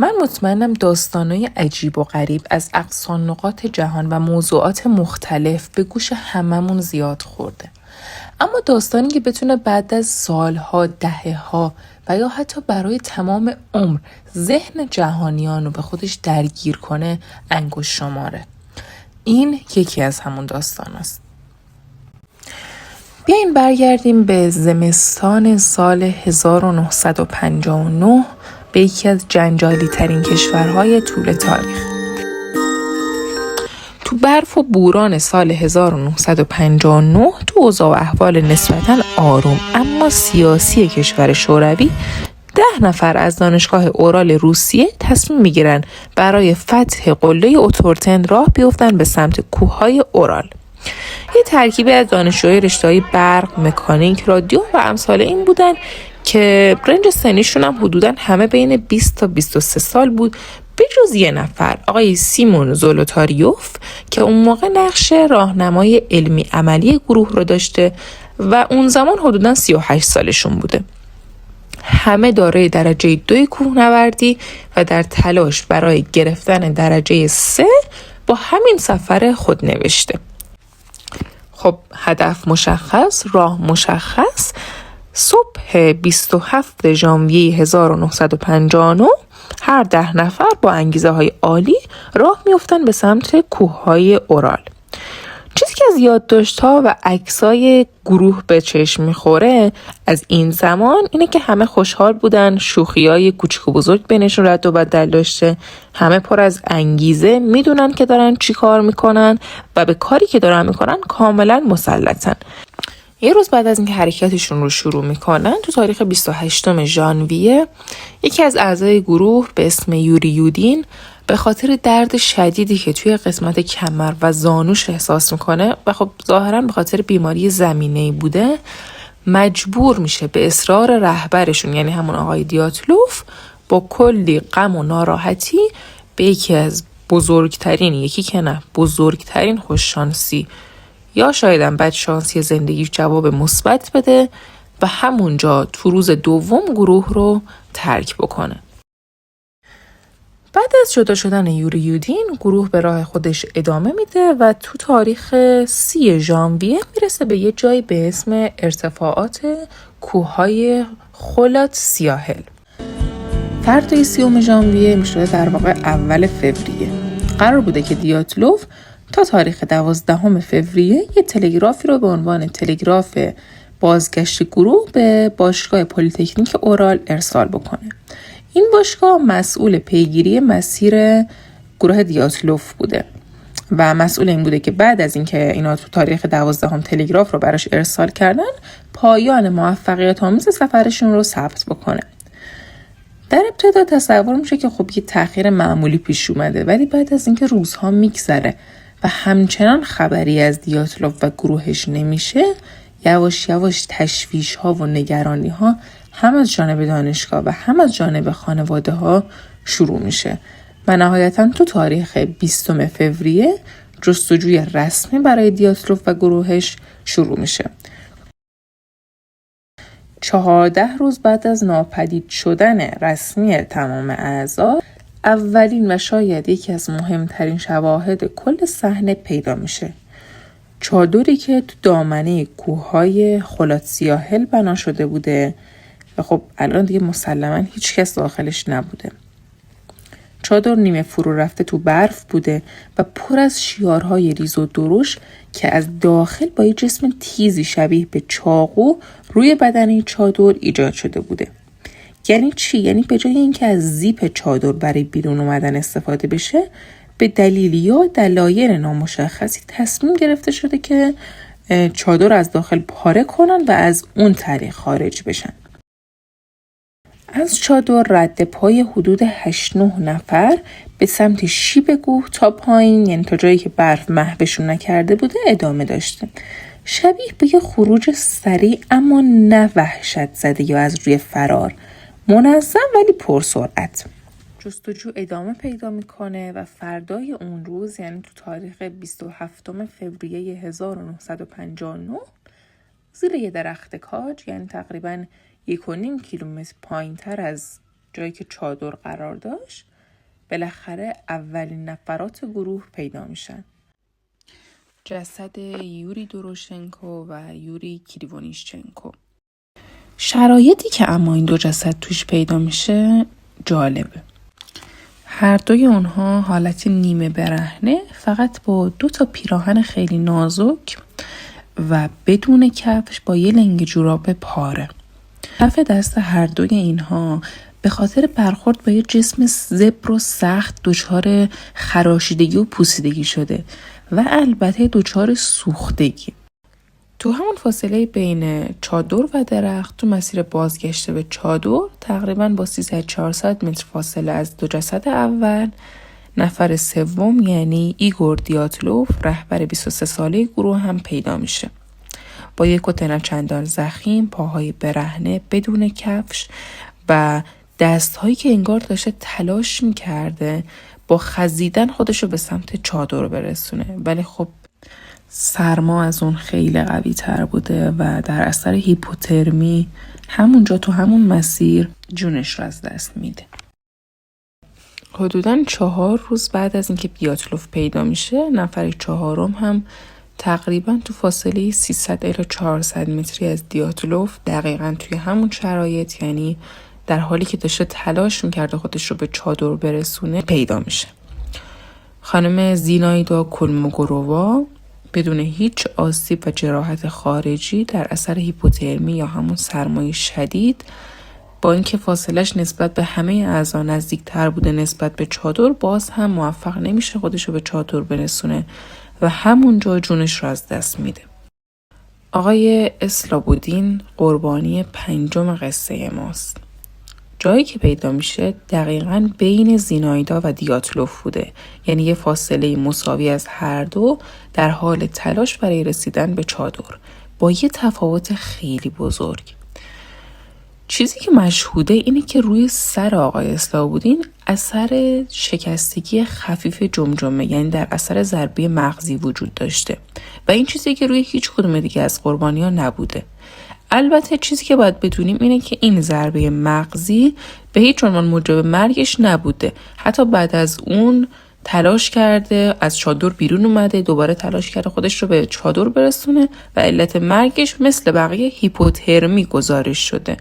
من مطمئنم داستانای عجیب و غریب از اقصا نقاط جهان و موضوعات مختلف به گوش هممون زیاد خورده. اما داستانی که بتونه بعد از سالها، دهه‌ها و یا حتی برای تمام عمر ذهن جهانیان رو به خودش درگیر کنه انگشت شماره. این یکی از همون داستان است. بیاین برگردیم به زمستان سال 1959 به یکی از جنجالی ترین کشورهای طول تاریخ. تو برف و بوران سال 1959 تو اوضاع و احوال نسبتاً آروم اما سیاسی کشور شوروی 10 نفر از دانشگاه اورال روسیه تصمیم میگیرن برای فتح قله اوتورتن راه بیفتن به سمت کوههای اورال. یه ترکیبی از دانشجوهای رشته‌های برق، مکانیک، رادیو و امثال این بودن که رنج سنیشون هم حدوداً همه بین 20 تا 23 سال بود، به جز یه نفر، آقای سیمون زولوتاریوف که اون موقع نقش راهنمای علمی عملی گروه رو داشته و اون زمان حدوداً 38 سالشون بوده. همه دارای درجه 2 کوهنوردی و در تلاش برای گرفتن درجه 3 با همین سفر خود نوشته. خب هدف مشخص، راه مشخص. صبح 27 ژانویه 1959 هر 10 نفر با انگیزه های عالی راه میافتن به سمت کوههای اورال. چیزی که از یادداشت‌ها و عکسای گروه به چشم میخوره از این زمان اینه که همه خوشحال بودن، شوخیای کوچیک و بزرگ بینشون رد و بدل داشته، همه پر از انگیزه، میدونن که دارن چی کار میکنن و به کاری که دارن میکنن کاملا مسلطن. یه روز بعد از اینکه حرکتشون رو شروع میکنن، تو تاریخ 28 ژانویه یکی از اعضای گروه به اسم یوری یودین به خاطر درد شدیدی که توی قسمت کمر و زانوش احساس میکنه و خب ظاهراً به خاطر بیماری زمینه‌ای بوده، مجبور میشه به اصرار رهبرشون یعنی همون آقای دیاتلوف با کلی غم و ناراحتی به یکی از بزرگترین خوششانسی یا شایدم بدشانسی زندگی جواب مثبت بده و همونجا تو روز دوم گروه رو ترک بکنه. بعد از جدا شدن یوری یودین گروه به راه خودش ادامه میده و تو تاریخ 30 ژانویه میرسه به یه جایی به اسم ارتفاعات کوههای خولات سیاهل. فردای 30 ژانویه میشه در واقع اول فوریه. قرار بوده که دیاتلوف تا تاریخ 12 فوریه یه تلگرافی رو به عنوان تلگراف بازگشت گروه به باشگاه پلی‌تکنیک اورال ارسال بکنه. این باشگاه مسئول پیگیری مسیر گروه دیاتلوف بوده و مسئول این بوده که بعد از اینکه اینا تو تاریخ 12 تلگراف رو براش ارسال کردن، پایان موفقیت آمیز سفرشون رو ثبت بکنه. در ابتدا تصور میشه که خب یه تأخیر معمولی پیش اومده، ولی بعد از اینکه روزها میگذره و همچنان خبری از دیاتلوف و گروهش نمیشه، یواش یواش تشویش ها و نگرانی ها هم از جانب دانشگاه و هم از جانب خانواده ها شروع میشه و نهایتاً تو تاریخ 20 فوریه جستجوی رسمی برای دیاتلوف و گروهش شروع میشه. 14 روز بعد از ناپدید شدن رسمی تمام اعضا، اولین و شاید یکی از مهمترین شواهد کل صحنه پیدا میشه. چادری که تو دامنه کوههای خولات سیاهل بنا شده بوده و خب الان دیگه مسلماً هیچ کس داخلش نبوده. چادر نیمه فرو رفته تو برف بوده و پر از شیارهای ریز و درشت که از داخل با یه جسم تیزی شبیه به چاقو روی بدنه چادر ایجاد شده بوده. یعنی چی؟ یعنی به جای اینکه از زیپ چادر برای بیرون اومدن استفاده بشه، به دلیل یا دلایل نامشخصی تصمیم گرفته شده که چادر از داخل پاره کنن و از اون طریق خارج بشن. از چادر رد پای حدود 8-9 نفر به سمت شیب کوه تا پایین، یعنی تا جایی که برف محوشون نکرده بوده، ادامه داشته. شبیه به یه خروج سریع اما نه وحشت زده یا از روی فرار، منظم ولی پرسرعت. جستجو ادامه پیدا میکنه و فردای اون روز، یعنی تو تاریخ 27 فوریه 1959، زیر یه درخت کاج، یعنی تقریباً 1.5 کیلومتر پایین تر از جایی که چادر قرار داشت، بالاخره اولین نفرات گروه پیدا میشن. جسد یوری دوروشنکو و یوری کریوونیشچنکو. شرایطی که اما این دو جسد توش پیدا میشه جالبه. هر دوی اونها حالت نیمه برهنه، فقط با 2 پیراهن خیلی نازک و بدون کفش با یه لنگ جوراب پاره. کف دست هر دوی اینها به خاطر برخورد با یه جسم زبر و سخت دچار خراشیدگی و پوسیدگی شده و البته دچار سوختگی. تو همون فاصله بین چادر و درخت تو مسیر بازگشت به چادر تقریباً با 300-400 متر فاصله از دو جسد اول، نفر سوم یعنی ایگور دیاتلوف رهبر 23 ساله گروه هم پیدا میشه. با یک کت نه چندان ضخیم، پاهای برهنه بدون کفش و دستهایی که انگار داشته تلاش میکرده با خزیدن خودشو به سمت چادر برسونه، ولی خب سرما از اون خیلی قوی تر بوده و در اثر هیپوترمی همونجا تو همون مسیر جونش رو از دست میده. حدوداً 4 روز بعد از اینکه دیاتلوف پیدا میشه، نفر چهارم هم تقریباً تو فاصله 300 الی 400 متری از دیاتلوف دقیقاً توی همون شرایط، یعنی در حالی که داشته تلاش میکرده خودش رو به چادر برسونه، پیدا میشه. خانم زینایدا کلموگورووا بدون هیچ آسیب و جراحت خارجی در اثر هیپوترمی یا همون سرمای شدید، با اینکه فاصلش نسبت به همه اعضا نزدیکتر بوده نسبت به چادر، باز هم موفق نمیشه خودش رو به چادر برسونه و همونجا جونش رو از دست میده. آقای اسلابودین قربانی 5 قصه ماست. جایی که پیدا میشه دقیقاً بین زینایدا و دیاتلوف بوده، یعنی یه فاصله مساوی از هر دو در حال تلاش برای رسیدن به چادر، با یه تفاوت خیلی بزرگ. چیزی که مشهوده اینه که روی سر آقای اسلابودین اثر شکستگی خفیف جمجمه، یعنی در اثر ضربه مغزی وجود داشته و این چیزی که روی هیچ کدوم دیگه از قربانی‌ها نبوده. البته چیزی که باید بدونیم اینه که این ضربه مغزی به هیچ عنوان موجب مرگش نبوده. حتی بعد از اون تلاش کرده، از چادر بیرون اومده، دوباره تلاش کرده خودش رو به چادر برسونه و علت مرگش مثل بقیه هیپوترمی گزارش شده.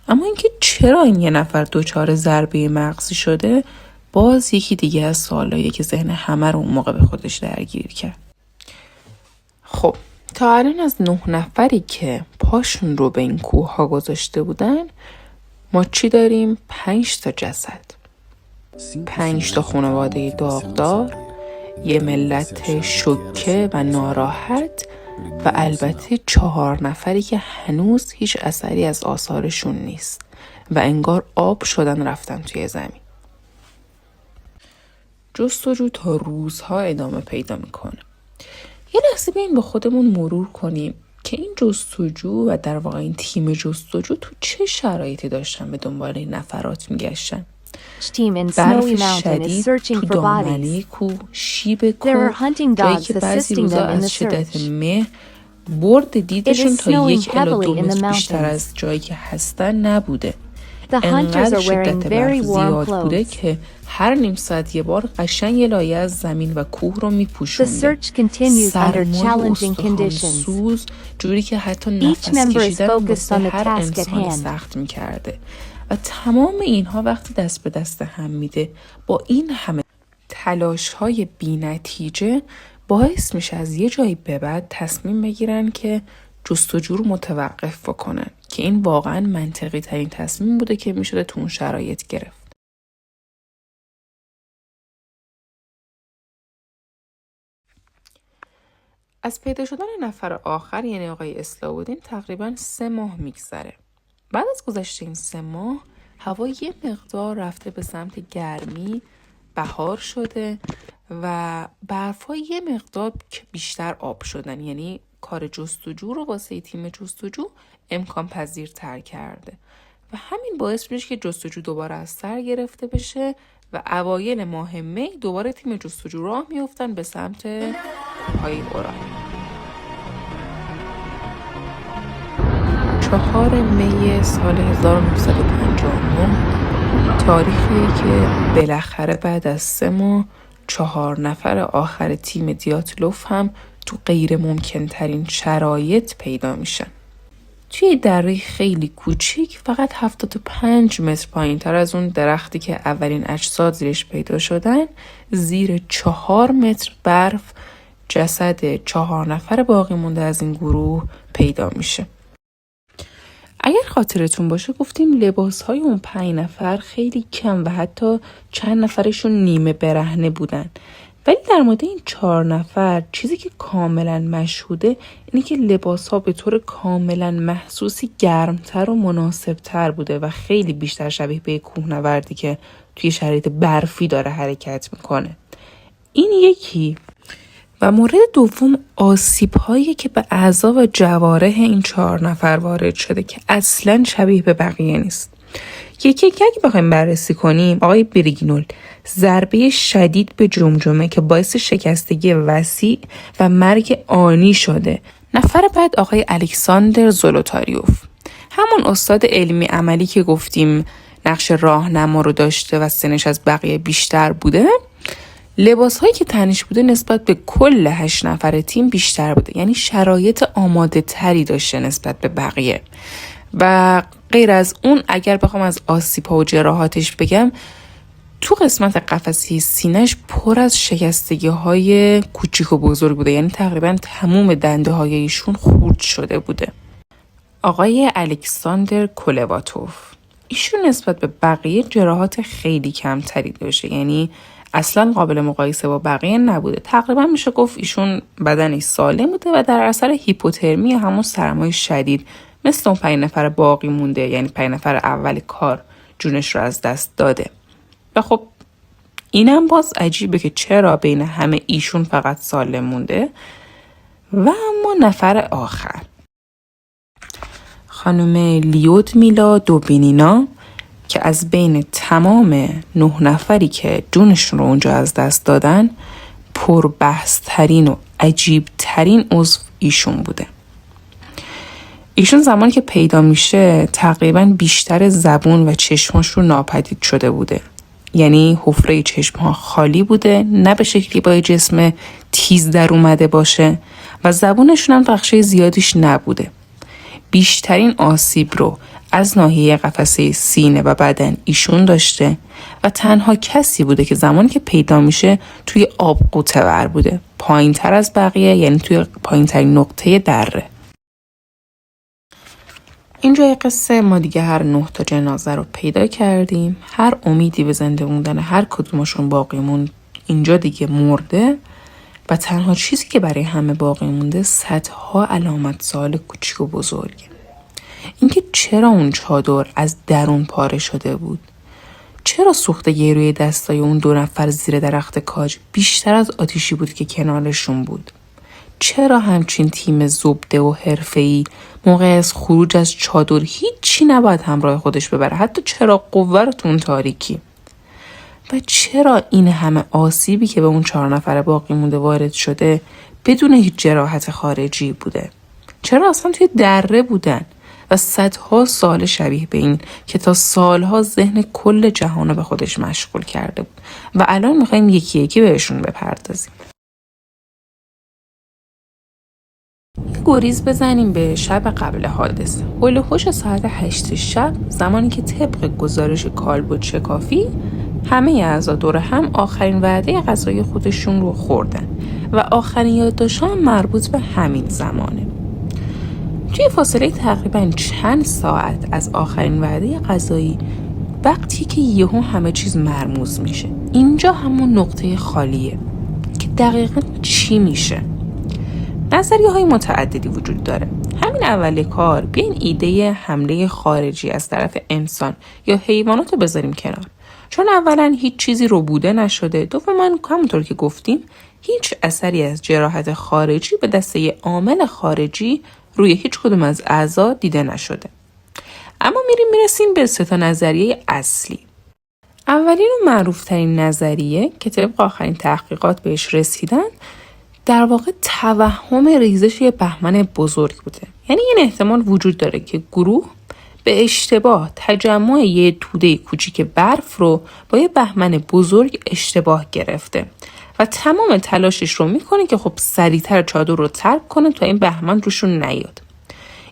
اما اینکه چرا این یه نفر دچار ضربه مغزی شده، باز یکی دیگه از سوالاییه که ذهن همه رو اون موقع به خودش درگیر کرد. خب تا الان از 9 نفری که پاشون رو به این کوه ها گذاشته بودن، ما چی داریم؟ 5 جسد، 5 خانواده داغدار، یه ملت شوکه و ناراحت و البته 4 نفری که هنوز هیچ اثری از آثارشون نیست و انگار آب شدن رفتن توی زمین. جستجو تا روزها ادامه پیدا میکنه. یه لحظه بیاییم با خودمون مرور کنیم که این جستجو و در واقع این تیم جستجو تو چه شرایطی داشتن به دنبال این نفرات میگشتن. برف شدید تو دامنه کوه، شیب کوه، جایی که بعضی روزا از شدت مه برد دیدشون تا 1 الی 2 متر بیشتر از جایی که هستن نبوده. انقدر شدت برف زیاد بوده که هر نیم ساعت یه بار قشنگ یه لایه از زمین و کوه رو میپوشونده. سرمای استخوان‌سوز جوری که حتی نفس کشیدن واسه هر انسان سخت میکرده و تمام اینها وقتی دست به دست هم میده با این همه تلاش‌های بی‌نتیجه، باعث میشه از یه جایی به بعد تصمیم بگیرن که جستجو رو متوقف بکنن، که این واقعا منطقی ترین تصمیم بوده که میشده تو اون شرایط گرفت. از پیدا شدن نفر آخر یعنی آقای اسلابودین تقریبا 3 ماه میگذره. بعد از گذشت این 3 ماه هوا یه مقدار رفته به سمت گرمی، بهار شده و برف‌ها یه مقدار بیشتر آب شدن، یعنی کار جستجو رو واسه تیم جستجو امکان پذیرتر کرده و همین باعث میشه که جستجو دوباره از سر گرفته بشه و اوایل ماه می دوباره تیم جستجو راه میافتن به سمت کوههای اورال. 4 می سال 1959 تاریخیه که بالاخره بعد از 3 ماه 4 نفر آخر تیم دیاتلوف هم تو غیر ممکن ترین شرایط پیدا میشن. توی دره خیلی کوچیک فقط 75 متر پایین تر از اون درختی که اولین اجساد زیرش پیدا شدن، زیر 4 متر برف جسد 4 نفر باقی مونده از این گروه پیدا میشه. اگر خاطرتون باشه گفتیم لباسهای اون 5 نفر خیلی کم و حتی چند نفرشون نیمه برهنه بودن. ولی در مورد این 4 نفر چیزی که کاملا مشهوده اینه که لباسها به طور کاملا محسوسی گرمتر و مناسبتر بوده و خیلی بیشتر شبیه به کوهنوردی که توی شرایط برفی داره حرکت میکنه. این یکی. و مورد دوم آسیب‌هایی که به اعضا و جوارح این 4 نفر وارد شده که اصلاً شبیه به بقیه نیست. یکی اگه بخوایم بررسی کنیم، آقای بریگنول ضربه شدید به جمجمه که باعث شکستگی وسیع و مرگ آنی شده. نفر بعد آقای الکساندر زولوتاریوف، همون استاد علمی عملی که گفتیم نقش راهنما رو داشته و سنش از بقیه بیشتر بوده، لباس هایی که تنش بوده نسبت به کل 8 نفر تیم بیشتر بوده، یعنی شرایط آماده تری داشته نسبت به بقیه. و غیر از اون اگر بخوام از آسیب ها و جراحاتش بگم، تو قسمت قفسه سینه‌اش پر از شکستگی های کوچیک و بزرگ بوده، یعنی تقریبا تموم دنده های ایشون خورد شده بوده. آقای الکساندر کولواتوف، ایشون نسبت به بقیه جراحات خیلی کمتری داشته، یعنی اصلا قابل مقایسه با بقیه نبوده. تقریبا میشه گفت ایشون بدنش سالم بوده و در اثر هیپوترمی همون سرمای شدید مثل اون 5 نفر باقی مونده، یعنی 5 نفر اول کار جونش رو از دست داده. و خب اینم باز عجیبه که چرا بین همه ایشون فقط سالم مونده. و اما نفر آخر خانم لیودمیلا دوبینینا که از بین تمام 9 نفری که جونشون رو اونجا از دست دادن پربحث ترین و عجیب ترین عضو ایشون بوده. ایشون زمانی که پیدا میشه تقریبا بیشتر زبون و چشماش رو ناپدید شده بوده، یعنی حفره چشمها خالی بوده، نه به شکلی با جسم تیز در اومده باشه و زبونشون هم بخش زیادیش نبوده. بیشترین آسیب رو از ناحیه قفسه سینه و بدن ایشون داشته و تنها کسی بوده که زمانی که پیدا میشه توی آب قوطه ور بوده، پایین تر از بقیه، یعنی توی پایین ترین نقطه دره. اینجای قصه ما دیگه هر 9 تا جنازه رو پیدا کردیم. هر امیدی به زنده موندن هر کدومشون باقی موند اینجا دیگه مرده و تنها چیزی که برای همه باقی مونده صدها علامت سوال کوچیک و بزرگه. اینکه چرا اون چادر از درون پاره شده بود؟ چرا سوختگی روی دستای اون 2 نفر زیر درخت کاج بیشتر از آتیشی بود که کنارشون بود؟ چرا همچین تیم زبده و حرفه‌ای موقع از خروج از چادر هیچی نباید همراه خودش ببره، حتی چراغ قوه رو تو اون تاریکی؟ و چرا این همه آسیبی که به اون 4 نفر باقی مونده وارد شده بدون هیچ جراحت خارجی بوده؟ چرا اصلا توی دره بودن؟ و صدها سال شبیه به این که تا سالها ذهن کل جهان رو به خودش مشغول کرده بود و الان میخوایم یکی یکی بهشون بپردازیم. گریز بزنیم به شب قبل حادثه. هول و هوش ساعت 8 شب، زمانی که طبق گزارش کالبد شکافی همه اعضا دور هم آخرین وعده غذای خودشون رو خوردن و آخرین یادداشت‌ها مربوط به همین زمانه. توی فاصله تقریبا چند ساعت از آخرین وعده غذایی، وقتی که یهو همه چیز مرموز میشه، اینجا همون نقطه خالیه که دقیقاً چی میشه. نظریه های متعددی وجود داره. همین اول کار بیاین ایده حمله خارجی از طرف انسان یا حیوانات رو بذاریم کنار، چون اولا هیچ چیزی رو بوده نشده، دوما همونطور که گفتیم هیچ اثری از جراحت خارجی به دسته عامل خارجی روی هیچ کدوم از اعضا دیده نشده. اما میرسیم به 3 نظریه اصلی. اولین و معروفترین نظریه که طبق آخرین تحقیقات بهش رسیدن در واقع توهم ریزش یه بهمن بزرگ بوده. یعنی این احتمال وجود داره که گروه به اشتباه تجمع یه توده کوچیک برف رو با یه بهمن بزرگ اشتباه گرفته و تمام تلاشش رو میکنه که خب سریعتر چادر رو ترک کنه تا این بهمن روشون نیاد.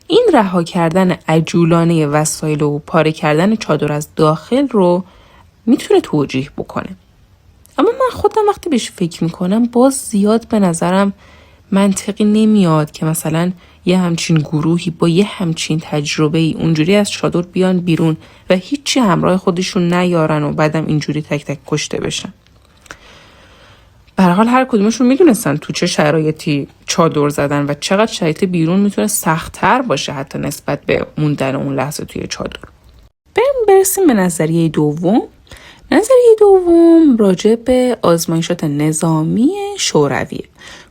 این رها کردن عجولانه وسایل و پاره کردن چادر از داخل رو میتونه توجیه بکنه. اما من خودم وقتی بهش فکر میکنم باز زیاد به نظرم منطقی نمیاد که مثلا یه همچین گروهی با یه همچین تجربه‌ای اونجوری از چادر بیان بیرون و هیچی همراه خودشون نیارن و بعدم اینجوری تک تک کشته بشن. به هر حال هر کدومشون میدونستن تو چه شرایطی چادر زدن و چقدر شرایط بیرون میتونه سخت‌تر باشه حتی نسبت به موندن اون لحظه توی چادر. برسیم به نظریه دوم. نظریه دوم راجع به آزمایشات نظامی شورویه.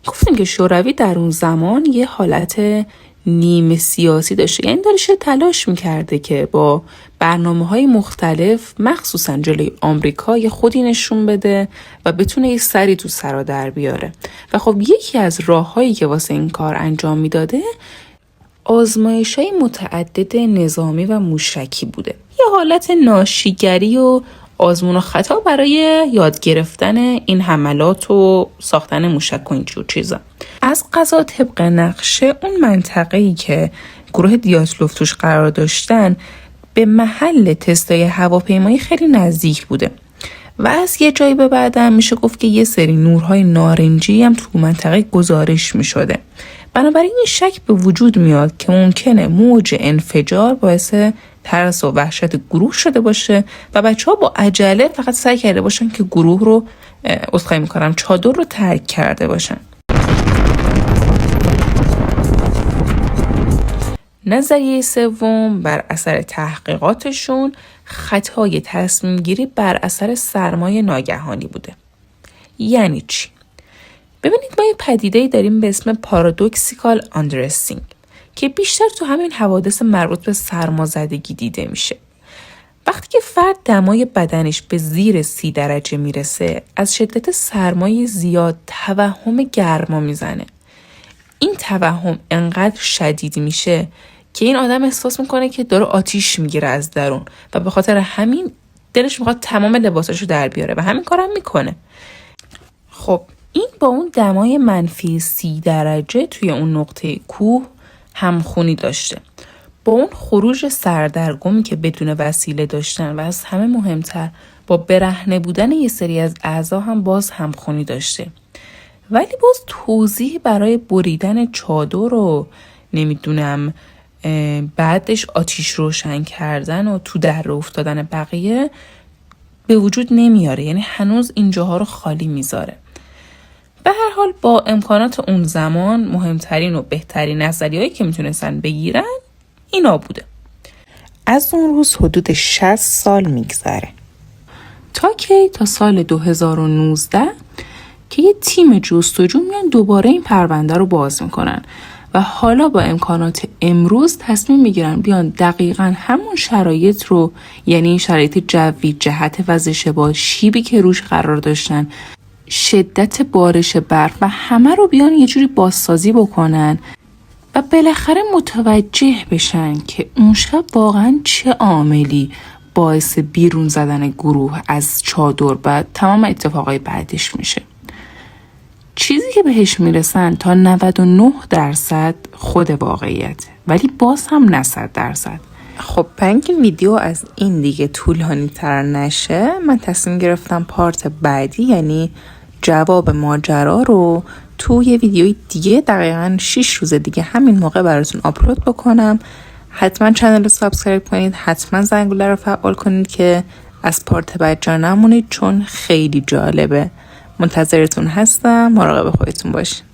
گفتیم که شوروی در اون زمان یه حالت نیمه سیاسی داشته، یعنی داشته تلاش میکرده که با برنامه‌های مختلف مخصوصا جلوی آمریکا یه خودی نشون بده و بتونه یه سری تو سرا در بیاره. و خب یکی از راه‌هایی که واسه این کار انجام میداده آزمایش‌های متعدد نظامی و موشکی بوده. یه حالت ناشیگری و آزمون و خطا برای یاد گرفتن این حملات و ساختن موشک و اینجور چیزا. از قضا طبق نقشه اون منطقه‌ای که گروه دیاتلوف توش قرار داشتن به محل تستای هواپیمایی خیلی نزدیک بوده و از یه جایی به بعدم میشه گفت که یه سری نورهای نارنجی هم تو منطقه گزارش میشده. بنابراین این شک به وجود میاد که ممکنه موج انفجار باعث ترس و وحشت گروه شده باشه و بچه‌ها با عجله فقط سعی کرده باشن که گروه رو چادر رو ترک کرده باشن. نظریه سوم بر اثر تحقیقاتشون خطای تصمیم گیری بر اثر سرمای ناگهانی بوده. یعنی چی؟ ببینید ما یه پدیده‌ای داریم به اسم پارادوکسیکال آندرستینگ که بیشتر تو همین حوادث مربوط به سرمازدگی دیده میشه. وقتی که فرد دمای بدنش به زیر 30 درجه میرسه از شدت سرمای زیاد توهم گرما میزنه. این توهم انقدر شدید میشه که این آدم احساس میکنه که داره آتیش میگیره از درون و به خاطر همین دلش میخواد تمام لباساشو در بیاره و همین کارم میکنه. خب این با اون دمای منفی 30 درجه توی اون نقطه کوه همخونی داشته، با اون خروج سردرگمی که بدون وسیله داشتن و از همه مهمتر با برهنه بودن یه سری از اعضا هم باز همخونی داشته. ولی باز توضیح برای بریدن چادر رو نمیدونم بعدش آتیش روشن کردن و تو در رو افتادن بقیه به وجود نمیاره، یعنی هنوز اینجاها رو خالی میذاره. به هر حال با امکانات اون زمان مهمترین و بهترین نظریه‌ای که میتونستن بگیرن اینا بوده. از اون روز حدود 60 سال میگذره تا سال 2019 که یه تیم جستجو میان دوباره این پرونده رو باز میکنن و حالا با امکانات امروز تصمیم میگیرن بیان دقیقاً همون شرایط رو، یعنی شرایط جوی، جهت وزش باد، شیبی که روش قرار داشتن، شدت بارش برف و همه رو بیان یه جوری بازسازی بکنن و بالاخره متوجه بشن که اون شب واقعاً چه عاملی باعث بیرون زدن گروه از چادر و تمام اتفاقای بعدش میشه. چیزی که بهش میرسن تا 99% خود واقعیت، ولی باز هم نه 100%. خب اینکه ویدیو از این دیگه طولانی تر نشه، من تصمیم گرفتم پارت بعدی یعنی جواب ماجرا رو تو یه ویدیوی دیگه دقیقاً 6 روز دیگه همین موقع براتون آپلود بکنم. حتما چنل رو سابسکرایب کنید، حتما زنگوله رو فعال کنید که از پارت بعد جا نمونید چون خیلی جالبه. منتظرتون هستم، مراقب خودتون باشید.